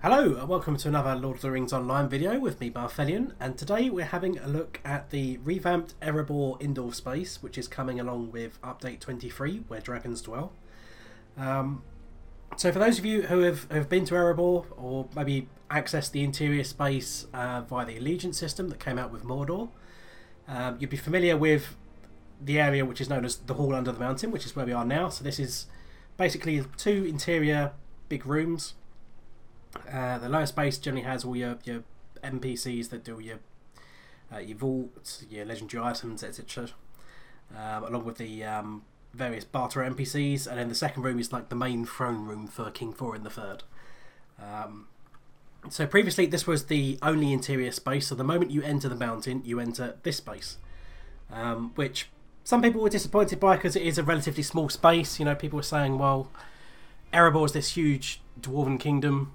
Hello and welcome to another Lord of the Rings Online video with me, Balthelion, and today we're having a look at the revamped Erebor indoor space, which is coming along with update 23, Where Dragons Dwell. So for those of you who have been to Erebor, or maybe accessed the interior space via the Allegiance system that came out with Mordor, you'd be familiar with the area which is known as the Hall Under the Mountain, which is where we are now. So this is basically two interior big rooms. The lower space generally has all your NPCs that do your vault, your legendary items, etc. Along with the various barter NPCs, and then the second room is like the main throne room for King Thorin III. So previously this was the only interior space, so the moment you enter the mountain you enter this space, which some people were disappointed by because it is a relatively small space. You know, people were saying, well, Erebor is this huge dwarven kingdom.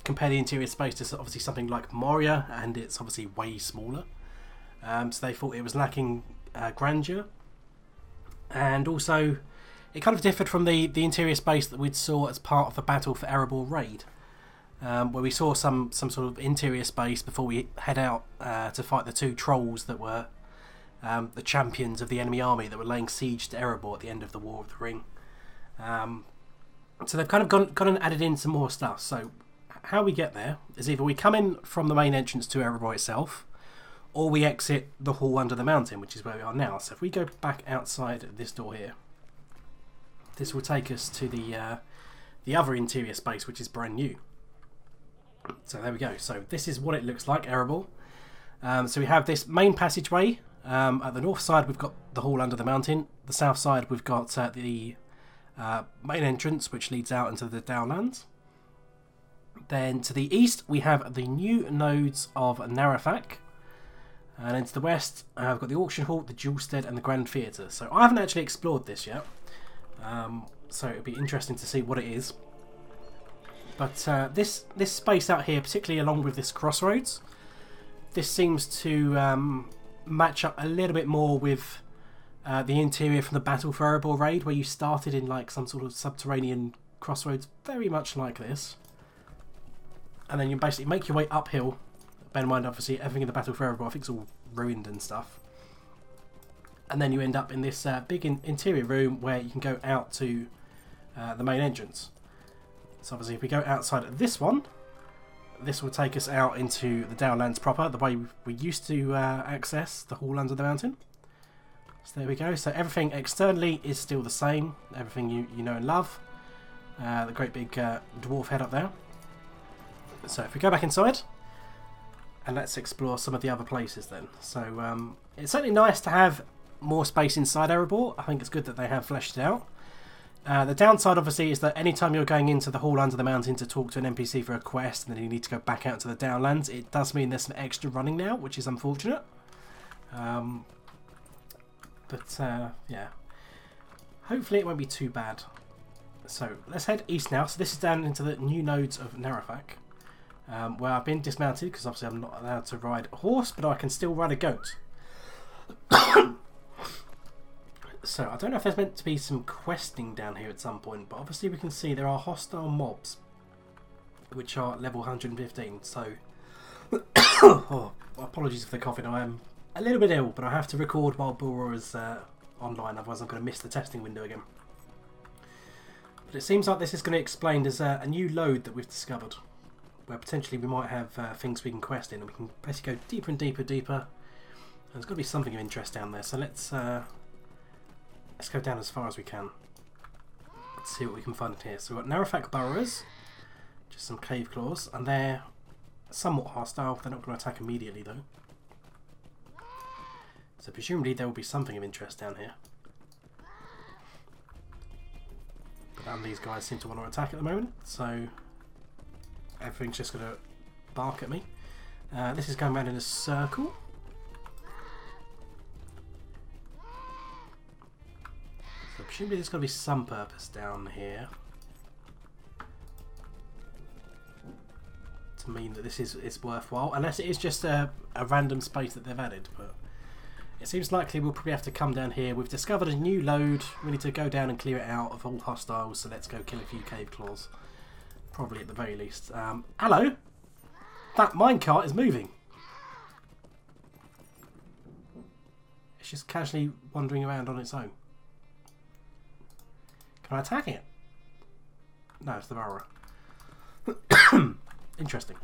Compare the interior space to obviously something like Moria, and it's obviously way smaller. So they thought it was lacking grandeur, and also it kind of differed from the interior space that we'd saw as part of the Battle for Erebor raid, where we saw some sort of interior space before we head out to fight the two trolls that were the champions of the enemy army that were laying siege to Erebor at the end of the War of the Ring. So they've kind of gone and added in some more stuff. So how we get there is either we come in from the main entrance to Erebor itself, or we exit the hall under the mountain, which is where we are now. So if we go back outside this door here, this will take us to the other interior space, which is brand new. So there we go. So this is what it looks like, Erebor. So we have this main passageway. At the north side we've got the hall under the mountain. The south side we've got the main entrance, which leads out into the Downlands. Then to the east we have the new nodes of Narrafak, and then to the west I've got the auction hall, the jewel stead, and the grand theatre. So I haven't actually explored this yet, so it'll be interesting to see what it is. But this space out here, particularly along with this crossroads, this seems to match up a little bit more with the interior from the Battle for Erebor raid, where you started in like some sort of subterranean crossroads, very much like this, and then you basically make your way uphill. Bear in mind, obviously, everything in the Battle for Erebor I think is all ruined and stuff, and then you end up in this big interior room where you can go out to the main entrance. So obviously if we go outside of this one, this will take us out into the Downlands proper, the way we used to access the hall under the mountain. So there we go. So everything externally is still the same. Everything you know and love. The great big dwarf head up there. So if we go back inside, and let's explore some of the other places then. So it's certainly nice to have more space inside Erebor. I think it's good that they have fleshed it out. The downside obviously is that anytime you're going into the hall under the mountain to talk to an NPC for a quest, and then you need to go back out to the Downlands, it does mean there's some extra running now, which is unfortunate. But yeah, hopefully it won't be too bad. So let's head east now. So this is down into the new nodes of Narrafak, where I've been dismounted because obviously I'm not allowed to ride a horse, but I can still ride a goat. So I don't know if there's meant to be some questing down here at some point, but obviously we can see there are hostile mobs, which are level 115. So oh, apologies for the coughing. I am a little bit ill, but I have to record while Bulra is online, otherwise I'm going to miss the testing window again. But it seems like this is going to explain there's a new load that we've discovered, where potentially we might have things we can quest in, and we can basically go deeper and deeper. And there's got to be something of interest down there, so let's go down as far as we can. Let's see what we can find in here. So we've got Narrafak burrowers, just some cave claws, and they're somewhat hostile. They're not going to attack immediately though. So presumably there will be something of interest down here. But none of these guys seem to want to attack at the moment, so everything's just going to bark at me. This is going around in a circle. So presumably there's got to be some purpose down here to mean that this is worthwhile, unless it is just a random space that they've added. But it seems likely we'll probably have to come down here. We've discovered a new load. We need to go down and clear it out of all hostiles, so let's go kill a few cave claws. Probably at the very least. Hello? That minecart is moving. It's just casually wandering around on its own. Can I attack it? No, it's the burrower. Interesting.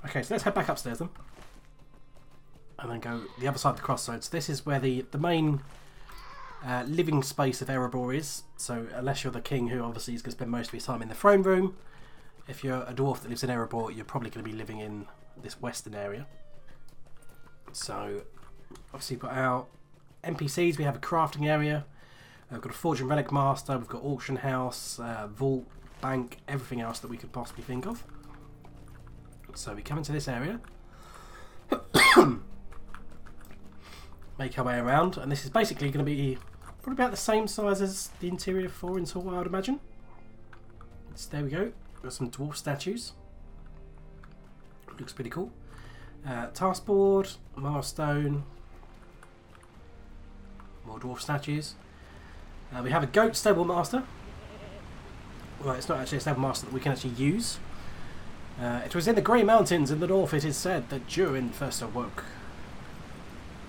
Okay, so let's head back upstairs then. And then go the other side of the crossroads. This is where the main living space of Erebor is. So unless you're the king, who obviously is going to spend most of his time in the throne room, if you're a dwarf that lives in Erebor, you're probably going to be living in this western area. So obviously we've got our NPCs. We have a crafting area. We've got a forge and relic master. We've got auction house, vault, bank, everything else that we could possibly think of. So we come into this area. Make our way around, and this is basically going to be probably about the same size as the interior of 4 in Tor, I would imagine. So there we go. Got some dwarf statues. Looks pretty cool. Taskboard, milestone, more dwarf statues. We have a goat stable master. Well, it's not actually a stable master that we can actually use. It was in the Grey Mountains in the north, it is said, that Durin first awoke.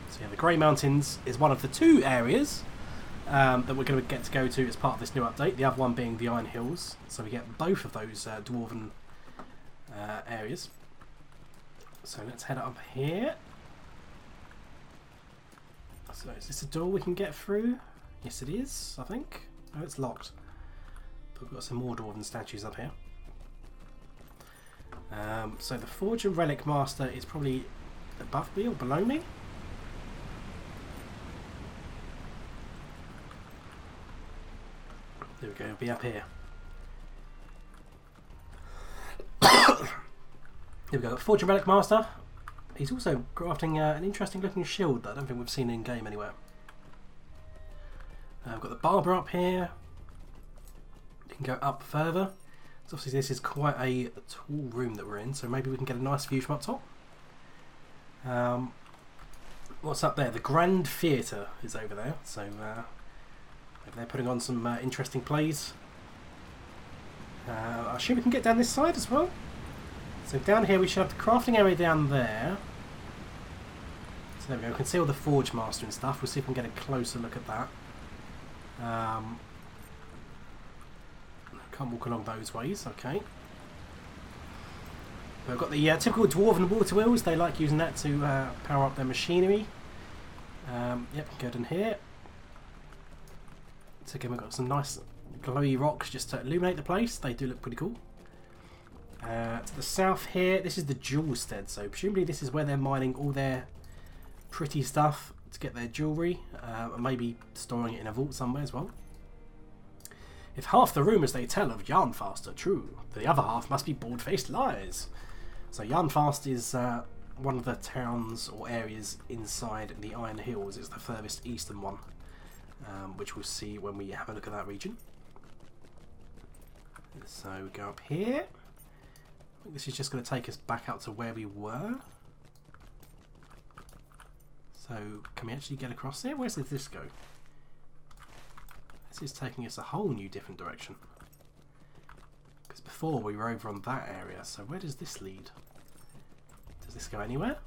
So yeah, the Grey Mountains is one of the 2 areas that we're going to get to go to as part of this new update. The other one being the Iron Hills. So we get both of those dwarven areas. So let's head up here. So is this a door we can get through? Yes it is, I think. Oh, it's locked. But we've got some more dwarven statues up here. So the Forge and Relic Master is probably above me or below me. There we go, it'll be up here. Here we go, Forge and Relic Master. He's also crafting an interesting looking shield that I don't think we've seen in game anywhere. We've got the Barber up here. You can go up further. So obviously this is quite a tall room that we're in, so maybe we can get a nice view from up top. What's up there? The Grand Theatre is over there, so maybe they're putting on some interesting plays. I assume we can get down this side as well. So down here we should have the crafting area down there. So there we go, we can see all the Forge Master and stuff. We'll see if we can get a closer look at that. Can't walk along those ways, okay. We've got the typical dwarven water wheels. They like using that to power up their machinery. Yep, go down here. So again, we've got some nice glowy rocks just to illuminate the place. They do look pretty cool. To the south here, this is the jewel stead. So presumably this is where they're mining all their pretty stuff to get their jewellery. And maybe storing it in a vault somewhere as well. If half the rumours they tell of Yarnfast are true, the other half must be bald-faced lies. So Yarnfast is one of the towns or areas inside the Iron Hills. It's the furthest eastern one, which we'll see when we have a look at that region. So we go up here. I think this is just going to take us back out to where we were. So can we actually get across there? Where does this go? This is taking us a whole new different direction. Because before we were over on that area, so where does this lead? Does this go anywhere?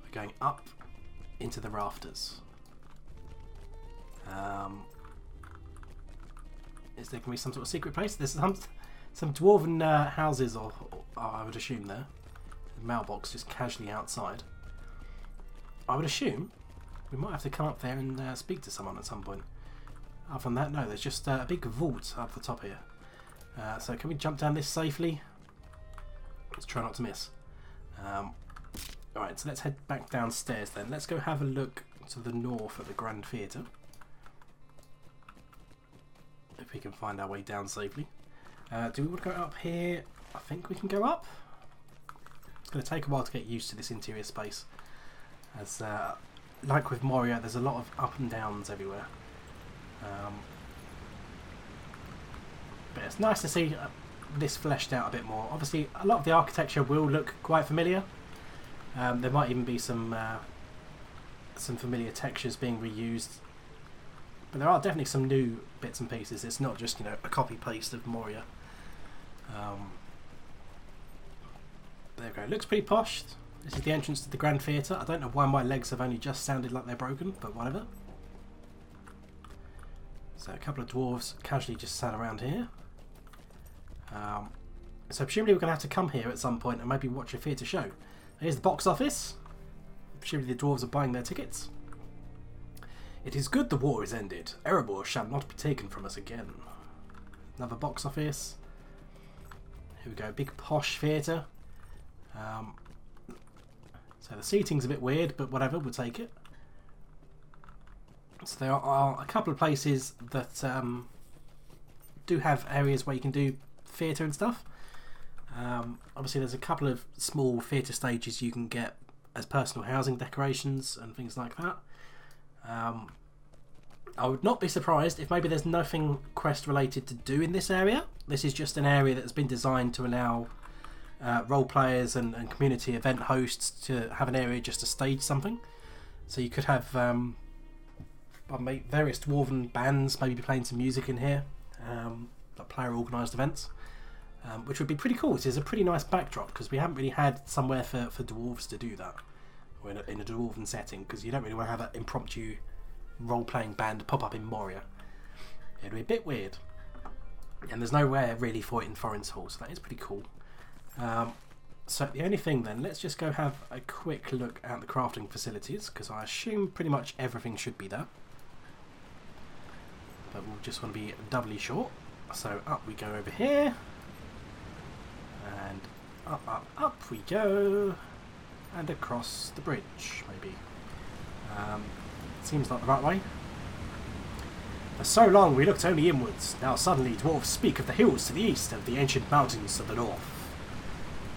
We're going up into the rafters. Is there going to be some sort of secret place? There's some dwarven houses, or I would assume there. The mailbox just casually outside. I would assume we might have to come up there and speak to someone at some point. Other than that, no, there's just a big vault up the top here. So can we jump down this safely? Let's try not to miss. Alright, so let's head back downstairs then. Let's go have a look to the north at the Grand Theatre. If we can find our way down safely. Do we want to go up here? I think we can go up. It's going to take a while to get used to this interior space. As like with Moria, there's a lot of up and downs everywhere. But it's nice to see this fleshed out a bit more. Obviously, a lot of the architecture will look quite familiar. There might even be some familiar textures being reused. But there are definitely some new bits and pieces. It's not just, you know, a copy-paste of Moria. There we go. It looks pretty posh. This is the entrance to the Grand Theatre. I don't know why my legs have only just sounded like they're broken, but whatever. So a couple of dwarves casually just sat around here. So presumably we're going to have to come here at some point and maybe watch a theatre show. Here's the box office. Presumably the dwarves are buying their tickets. It is good the war is ended. Erebor shall not be taken from us again. Another box office. Here we go, big posh theatre. So the seating's a bit weird, but whatever, we'll take it. So there are a couple of places that do have areas where you can do theatre and stuff. Obviously there's a couple of small theatre stages you can get as personal housing decorations and things like that. I would not be surprised if maybe there's nothing quest related to do in this area. This is just an area that's been designed to allow role players and community event hosts to have an area just to stage something. So you could have various dwarven bands maybe playing some music in here, like player organised events, which would be pretty cool. This is a pretty nice backdrop because we haven't really had somewhere for dwarves to do that, or in a dwarven setting, because you don't really want to have an impromptu role-playing band pop up in Moria. It'd be a bit weird, and there's nowhere really for it in Thorin's Hall, so that is pretty cool. So the only thing then, let's just go have a quick look at the crafting facilities, because I assume pretty much everything should be there, but we'll just want to be doubly sure. So up we go over here, and up we go, and across the bridge maybe. Seems like the right way. For so long we looked only inwards. Now suddenly dwarves speak of the hills to the east and the ancient mountains to the north.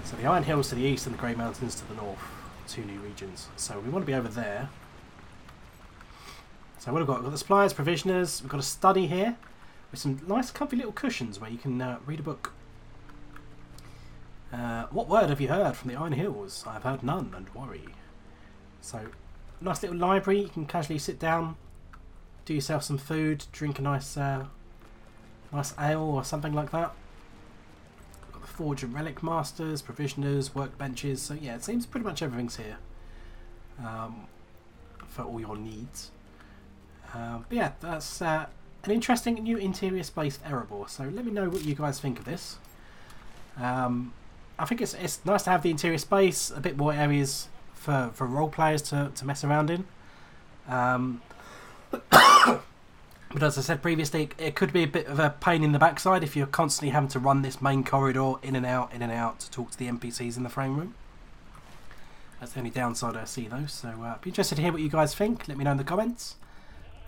So the Iron Hills to the east and the Grey Mountains to the north. Two new regions. So we want to be over there. So what have we got? We've got the suppliers, provisioners. We've got a study here with some nice comfy little cushions where you can read a book. What word have you heard from the Iron Hills? I have heard none, and worry. So nice little library. You can casually sit down, do yourself some food, drink a nice nice ale or something like that. We've got the Forge and Relic Masters, Provisioners, Workbenches. So yeah, it seems pretty much everything's here for all your needs. But yeah, that's an interesting new interior space for Erebor. So let me know what you guys think of this. I think it's nice to have the interior space, a bit more areas for role players to mess around in. But as I said previously, it could be a bit of a pain in the backside if you're constantly having to run this main corridor in and out to talk to the NPCs in the frame room. That's the only downside I see though. So be interested to hear what you guys think. Let me know in the comments.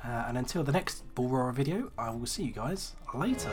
And until the next Bull Roarer video, I will see you guys later.